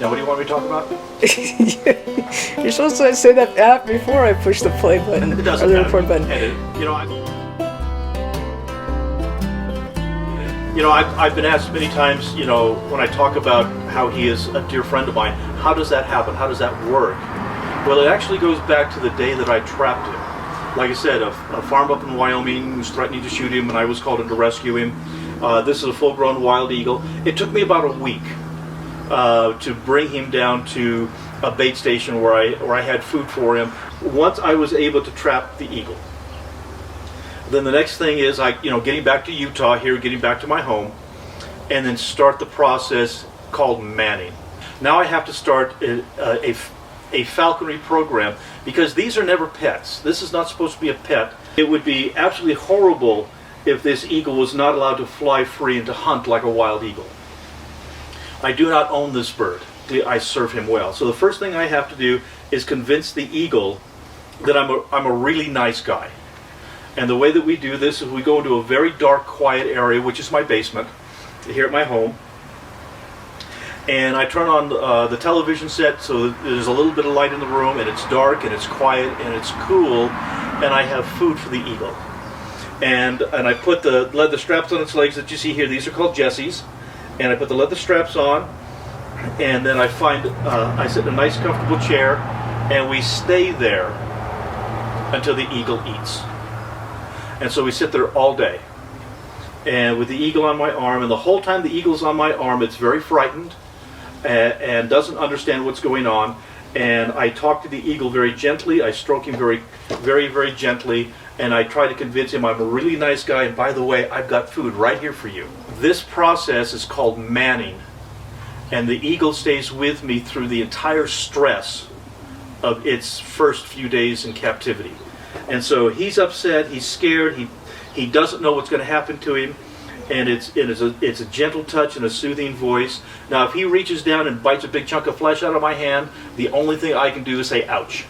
Now, what do you want me to talk about? You're supposed to say that before I push the play button It doesn't or the matter. record button. I've been asked many times, when I talk about how he is a dear friend of mine, how does that happen? How does that work? Well, it actually goes back to the day that I trapped him. Like I said, a farm up in Wyoming was threatening to shoot him, and I was called in to rescue him. This is a full-grown wild eagle. It took me about a week to bring him down to a bait station where I had food for him. Once I was able to trap the eagle, then the next thing is getting back to Utah here, getting back to my home, and then start the process called manning. Now I have to start a falconry program because these are never pets. This is not supposed to be a pet. It would be absolutely horrible if this eagle was not allowed to fly free and to hunt like a wild eagle. I do not own this bird. I serve him well. So the first thing I have to do is convince the eagle that I'm a really nice guy. And the way that we do this is we go into a very dark, quiet area, which is my basement, here at my home. And I turn on the television set so that there's a little bit of light in the room, and it's dark, and it's quiet, and it's cool, and I have food for the eagle. And I put the leather straps on its legs that you see here. These are called Jessies. And I put the leather straps on, and then I sit in a nice comfortable chair, and we stay there until the eagle eats. And so we sit there all day, and with the eagle on my arm, and the whole time the eagle's on my arm, it's very frightened and doesn't understand what's going on. And I talk to the eagle very gently. I stroke him very, very, very gently, and I try to convince him I'm a really nice guy, and by the way, I've got food right here for you. This process is called manning, and the eagle stays with me through the entire stress of its first few days in captivity. And so he's upset, he's scared, he doesn't know what's going to happen to him, and it's a gentle touch and a soothing voice. Now, if he reaches down and bites a big chunk of flesh out of my hand, the only thing I can do is say, ouch,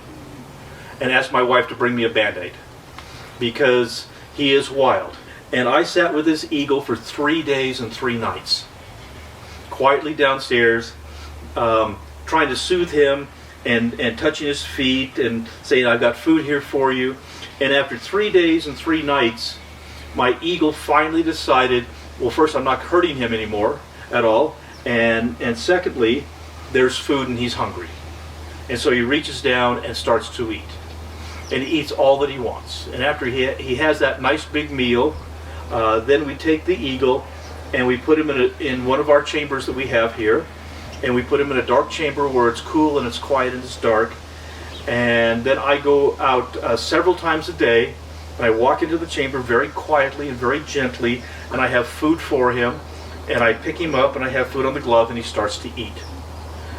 and ask my wife to bring me a Band-Aid, because he is wild. And I sat with this eagle for 3 days and 3 nights, quietly downstairs, trying to soothe him and touching his feet and saying, I've got food here for you. And after 3 days and 3 nights, my eagle finally decided, well, first, I'm not hurting him anymore at all, and secondly, there's food and he's hungry. And so he reaches down and starts to eat. And he eats all that he wants. And after he has that nice big meal, then we take the eagle and we put him in one of our chambers that we have here. And we put him in a dark chamber where it's cool and it's quiet and it's dark. And then I go out several times a day, and I walk into the chamber very quietly and very gently, and I have food for him, and I pick him up and I have food on the glove, and he starts to eat.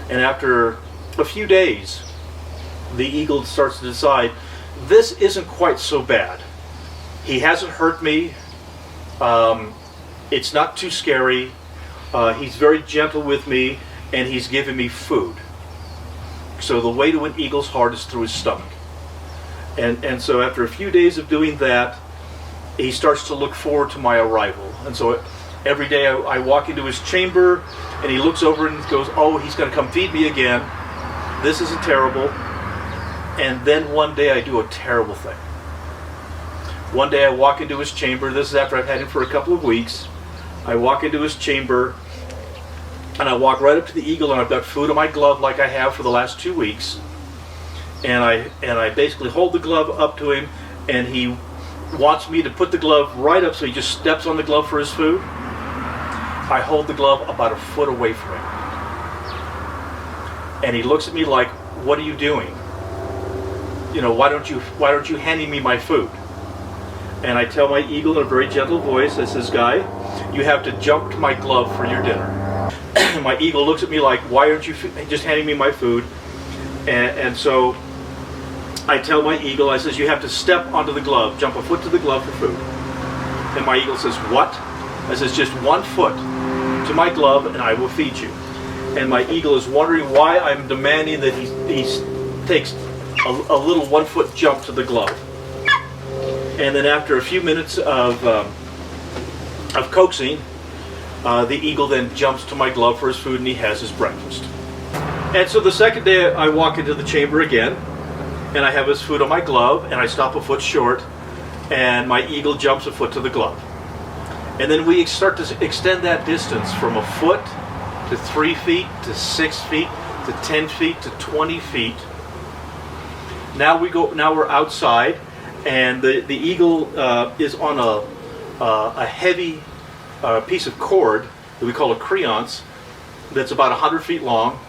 And after a few days, the eagle starts to decide, this isn't quite so bad. He hasn't hurt me. It's not too scary. He's very gentle with me, and he's giving me food. So the way to an eagle's heart is through his stomach. And so after a few days of doing that, he starts to look forward to my arrival. And so every day I walk into his chamber, and he looks over and goes, oh, he's going to come feed me again. This isn't terrible. And then one day I do a terrible thing. One day I walk into his chamber. This is after I've had him for a couple of weeks. I walk into his chamber, and I walk right up to the eagle, and I've got food in my glove like I have for the last 2 weeks. And I basically hold the glove up to him, and he wants me to put the glove right up, so he just steps on the glove for his food. I hold the glove about a foot away from him. And he looks at me like, what are you doing? Why don't you hand me my food? And I tell my eagle in a very gentle voice, I says, Guy, you have to jump to my glove for your dinner. My eagle looks at me like, why aren't you just handing me my food? And so I tell my eagle, I says, you have to step onto the glove, jump a foot to the glove for food. And my eagle says, what? I says, just 1 foot to my glove and I will feed you. And my eagle is wondering why I'm demanding that he takes a little 1 foot jump to the glove. And then after a few minutes of coaxing, the eagle then jumps to my glove for his food, and he has his breakfast. And so the second day I walk into the chamber again, and I have his food on my glove, and I stop a foot short, and my eagle jumps a foot to the glove. And then we start to extend that distance from a foot to 3 feet to 6 feet to 10 feet to 20 feet. Now we're outside, and the eagle is on a heavy piece of cord that we call a creance that's about 100 feet long.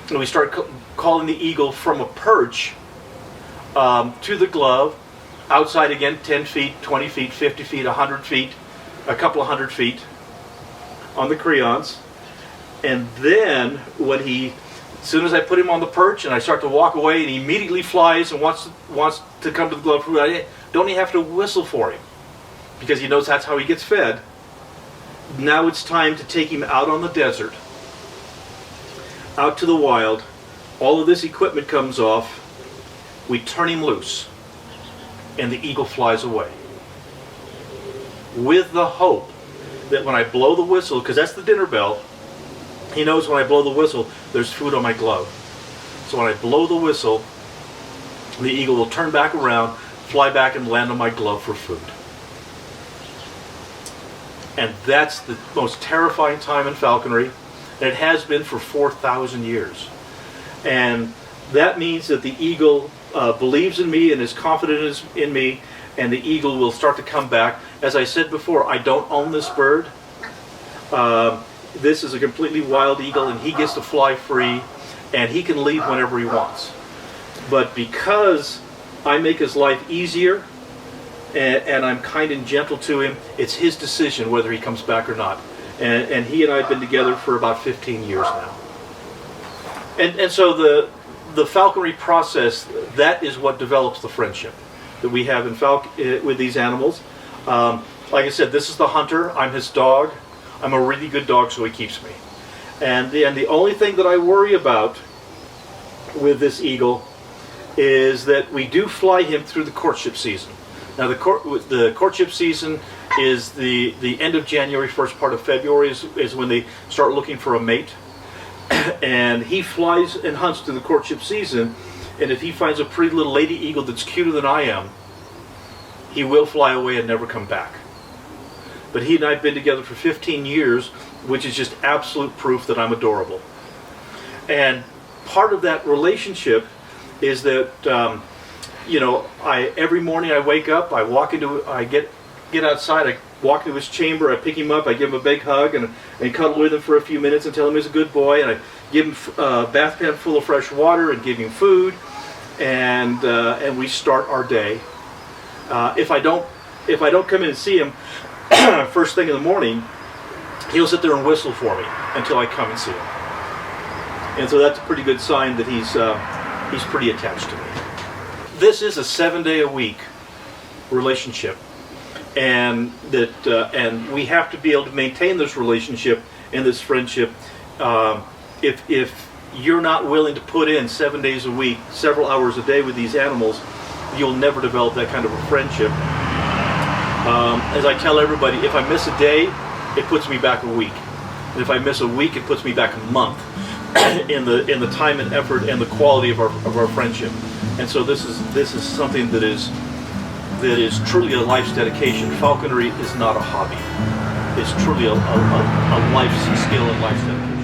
And we start calling the eagle from a perch to the glove, outside again 10 feet, 20 feet, 50 feet, 100 feet, a couple of 100 feet on the creance. And then as soon as I put him on the perch and I start to walk away, and he immediately flies and wants to come to the glove food, I don't even have to whistle for him, because he knows that's how he gets fed. Now it's time to take him out on the desert, out to the wild. All of this equipment comes off. We turn him loose, and the eagle flies away, with the hope that when I blow the whistle, because that's the dinner bell, he knows when I blow the whistle, there's food on my glove. So when I blow the whistle, the eagle will turn back around, fly back, and land on my glove for food. And that's the most terrifying time in falconry, and it has been for 4,000 years. And that means that the eagle believes in me and is confident in me, and the eagle will start to come back. As I said before, I don't own this bird. This is a completely wild eagle, and he gets to fly free, and he can leave whenever he wants. But because I make his life easier, and I'm kind and gentle to him, it's his decision whether he comes back or not. And he and I have been together for about 15 years now. And so the falconry process, that is what develops the friendship that we have with these animals. Like I said, this is the hunter. I'm his dog. I'm a really good dog, so he keeps me. And the only thing that I worry about with this eagle is that we do fly him through the courtship season. Now the courtship season is the end of January, first part of February is when they start looking for a mate. And he flies and hunts through the courtship season, and if he finds a pretty little lady eagle that's cuter than I am, he will fly away and never come back. But he and I have been together for 15 years, which is just absolute proof that I'm adorable. And part of that relationship is that, every morning I wake up, I get outside, I walk into his chamber, I pick him up, I give him a big hug, and cuddle with him for a few minutes and tell him he's a good boy, and I give him a bath pan full of fresh water and give him food, and we start our day. If I don't come in and see him first thing in the morning, he'll sit there and whistle for me until I come and see him. And so that's a pretty good sign that he's pretty attached to me. This is a 7-day-a-week relationship, and we have to be able to maintain this relationship and this friendship. If you're not willing to put in 7 days a week, several hours a day with these animals, you'll never develop that kind of a friendship. As I tell everybody, if I miss a day, it puts me back a week. And if I miss a week, it puts me back a month in the time and effort and the quality of our friendship. And so this is something that is truly a life's dedication. Falconry is not a hobby. It's truly a life's skill and life's dedication.